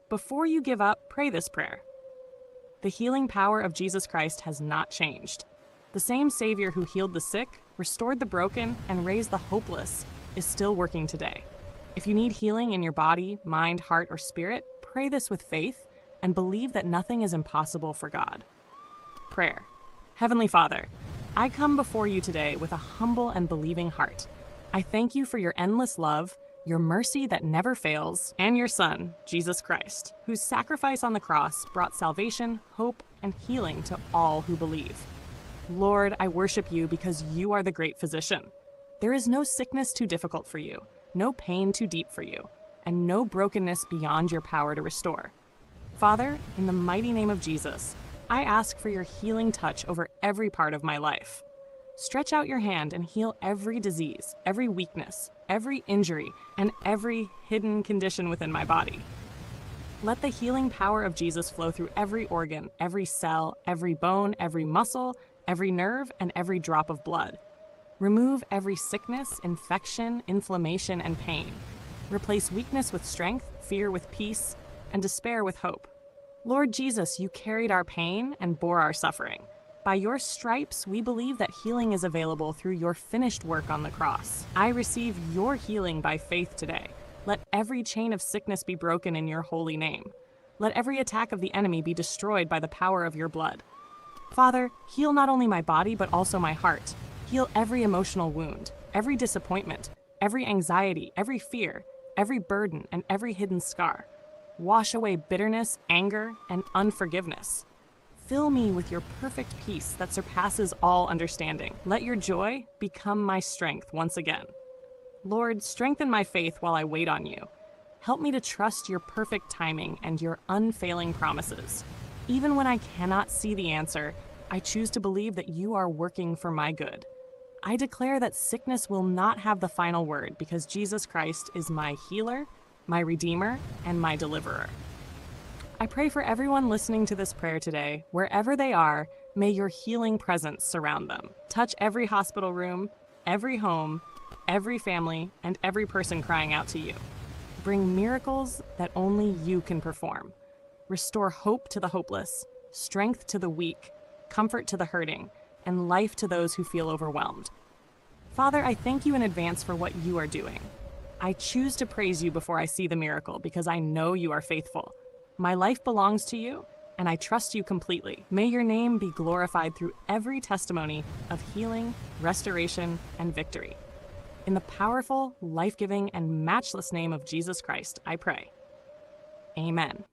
Before you give up, pray this prayer. The healing power of Jesus Christ has not changed. The same Savior who healed the sick, restored the broken, and raised the hopeless is still working today. If you need healing in your body, mind, heart, or spirit, pray this with faith and believe that nothing is impossible for God. Prayer. Heavenly Father, I come before you today with a humble and believing heart. I thank you for your endless love, your mercy that never fails, and your Son, Jesus Christ, whose sacrifice on the cross brought salvation, hope, and healing to all who believe. Lord, I worship you because you are the great physician. There is no sickness too difficult for you, no pain too deep for you, and no brokenness beyond your power to restore. Father, in the mighty name of Jesus, I ask for your healing touch over every part of my life. Stretch out your hand and heal every disease, every weakness, every injury, and every hidden condition within my body. Let the healing power of Jesus flow through every organ, every cell, every bone, every muscle, every nerve, and every drop of blood. Remove every sickness, infection, inflammation, and pain. Replace weakness with strength, fear with peace, and despair with hope. Lord Jesus, you carried our pain and bore our suffering. By your stripes, we believe that healing is available through your finished work on the cross. I receive your healing by faith today. Let every chain of sickness be broken in your holy name. Let every attack of the enemy be destroyed by the power of your blood. Father, heal not only my body, but also my heart. Heal every emotional wound, every disappointment, every anxiety, every fear, every burden, and every hidden scar. Wash away bitterness, anger, and unforgiveness. Fill me with your perfect peace that surpasses all understanding. Let your joy become my strength once again. Lord, strengthen my faith while I wait on you. Help me to trust your perfect timing and your unfailing promises. Even when I cannot see the answer, I choose to believe that you are working for my good. I declare that sickness will not have the final word because Jesus Christ is my healer, my redeemer, and my deliverer. I pray for everyone listening to this prayer today, wherever they are, may your healing presence surround them. Touch every hospital room, every home, every family, and every person crying out to you. Bring miracles that only you can perform. Restore hope to the hopeless, strength to the weak, comfort to the hurting, and life to those who feel overwhelmed. Father, I thank you in advance for what you are doing. I choose to praise you before I see the miracle because I know you are faithful. My life belongs to you, and I trust you completely. May your name be glorified through every testimony of healing, restoration, and victory. In the powerful, life-giving, and matchless name of Jesus Christ, I pray. Amen.